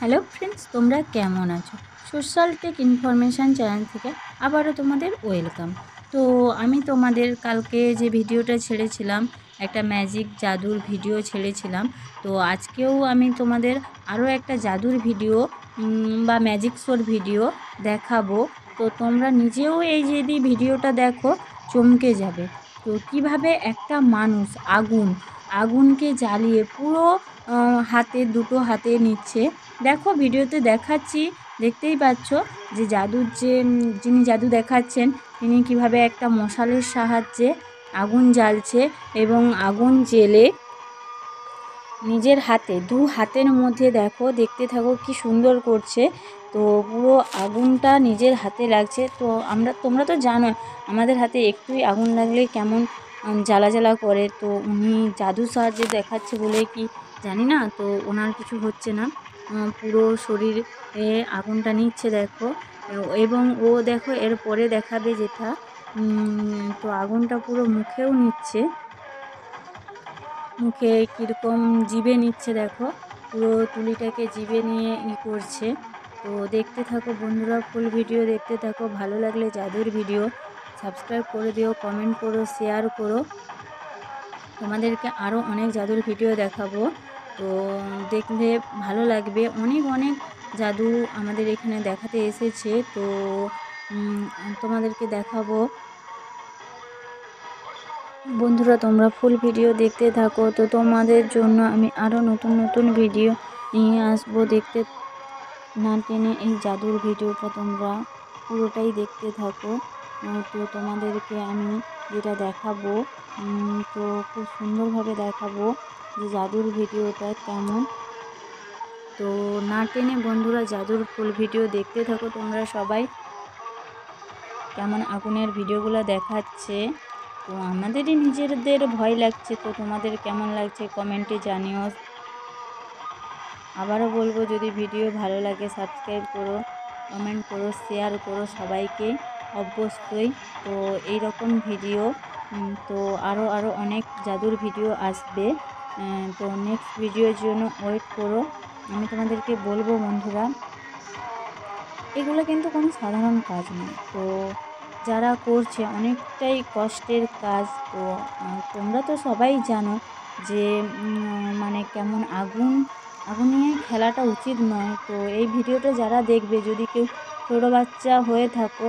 Hello friends, তোমরা কেমন আছো? সোশ্যাল টেক ইনফরমেশান চ্যানেল থেকে আবারও তোমাদের ওয়েলকাম। তো আমি তোমাদের কালকে যে ভিডিওটা ছেড়েছিলাম, একটা ম্যাজিক জাদুর ভিডিও ছেড়েছিলাম। তো আজকেও আমি তোমাদের আরও একটা জাদুর ভিডিও বা ম্যাজিক শোর ভিডিও দেখাবো। তো তোমরা নিজেও এই যদি ভিডিওটা দেখো চমকে যাবে। তো কিভাবে একটা মানুষ আগুনকে জ্বালিয়ে পুরো দুটো হাতে নিচ্ছে। দেখো ভিডিওতে দেখাচ্ছি, দেখতেই পাচ্ছ যে যিনি জাদু দেখাচ্ছেন তিনি কিভাবে একটা মশালের সাহায্যে আগুন জ্বালছে এবং আগুন জ্বেলে নিজের দু হাতের মধ্যে দেখো, দেখতে থাকো কি সুন্দর করছে। তো পুরো আগুনটা নিজের হাতে লাগছে। তো তোমরা তো জানো আমাদের হাতে একটুই আগুন লাগলে কেমন জ্বালা জ্বালা করে। তো উনি জাদুর সাহায্যে দেখাচ্ছে বলে কি জানি না, তো ওনার কিছু হচ্ছে না, পুরো শরীরে আগুনটা নিচ্ছে দেখো। এবং ও দেখো এরপরে দেখাবে যেটা, তো আগুনটা পুরো মুখেও নিচ্ছে, মুখে কীরকম জিভে নিচ্ছে দেখো, পুরো তুলিটাকে জিভে নিয়ে করছে। তো দেখতে থাকো বন্ধুরা, ফুল ভিডিও দেখতে থাকো। ভালো লাগলে জাদুর ভিডিও সাবস্ক্রাইব করে দিও, কমেন্ট করো, শেয়ার করো। তোমাদেরকে আরও অনেক জাদুর ভিডিও দেখাবো, তো দেখলে ভালো লাগবে। অনেক অনেক জাদু আমাদের এখানে দেখাতে এসেছে, তো তোমাদেরকে দেখাবো। বন্ধুরা তোমরা ফুল ভিডিও দেখতে থাকো। তো তোমাদের জন্য আমি আরও নতুন নতুন ভিডিও নিয়ে আসবো। দেখতে না টেনে এই জাদুর ভিডিওটা তোমরা পুরোটাই দেখতে থাকো। তো তোমাদেরকে আমি যেটা দেখাবো, তো খুব সুন্দরভাবে দেখাবো যে জাদুর ভিডিওটা কেমন। তো না টেনে বন্ধুরা জাদুর ফুল ভিডিও দেখতে থাকো তোমরা সবাই। কেমন আগুনের ভিডিওগুলো দেখাচ্ছে, তো আমাদেরই নিজেদের ভয় লাগছে। তো তোমাদের কেমন লাগছে কমেন্টে জানিও। আবারও বলবো, যদি ভিডিও ভালো লাগে সাবস্ক্রাইব করো, কমেন্ট করো, শেয়ার করো সবাইকে অবশ্যই। তো এই রকম ভিডিও, তো আরও অনেক জাদুর ভিডিও আসবে। তো নেক্সট ভিডিওর জন্য ওয়েট করো। আমি তোমাদেরকে বলবো বন্ধুরা, এগুলো কিন্তু কোনো সাধারণ কাজ নয়। তো যারা করছে অনেকটাই কষ্টের কাজ। তো তোমরা তো সবাই জানো যে মানে কেমন আগুন নিয়ে খেলাটা উচিত নয়। তো এই ভিডিওটা যারা দেখবে, যদি কেউ ছোটো বাচ্চা হয়ে থাকো,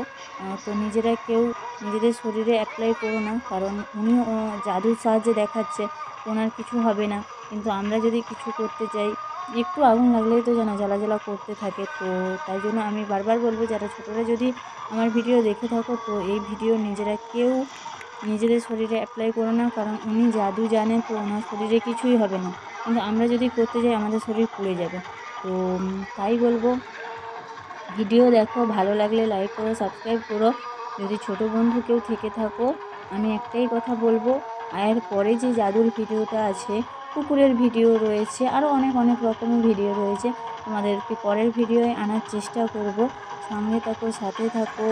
তো নিজেদের শরীরে অ্যাপ্লাই করো না, কারণ উনি জাদুর সাহায্যে দেখাচ্ছে, ওনার কিছু হবে না। কিন্তু আমরা যদি কিছু করতে চাই, একটু আগুন লাগলেই তো যেন জ্বালা জ্বালা করতে থাকে। তো তাই জন্য আমি বারবার বলবো, যারা ছোটরা যদি আমার ভিডিও দেখে থাকো, তো এই ভিডিও নিজেদের শরীরে অ্যাপ্লাই করো না, কারণ উনি জাদু জানেন, তো ওনার শরীরে কিছুই হবে না। কিন্তু আমরা যদি করতে যাই আমাদের শরীর পুড়ে যাবে। তো তাই বলবো, ভিডিও দেখো, ভালো লাগলে লাইক করো, সাবস্ক্রাইব করো। যদি ছোট বন্ধু কেউ থেকে থাকো, আমি একটাই কথা বলবো, এর পরে যে জাদুর ভিডিওটা আছে, কুকুরের ভিডিও রয়েছে, আরও অনেক অনেক রকমের ভিডিও রয়েছে, তোমাদেরকে পরের ভিডিওয়ে আনার চেষ্টা করব। সঙ্গে থাকো, সাথে থাকো,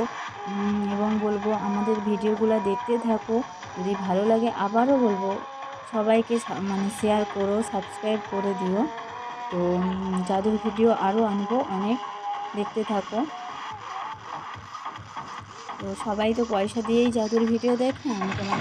এবং বলবো আমাদের ভিডিওগুলো দেখতে থাকো। যদি ভালো লাগে আবারও বলবো সবাইকে শেয়ার করো, সাবস্ক্রাইব করে দিও। তো জাদুর ভিডিও আরও আনবো অনেক, দেখতে থাকো। তো সবাই তো পয়সা দিয়েই জাদুর ভিডিও দেখে, আমি তোমাদের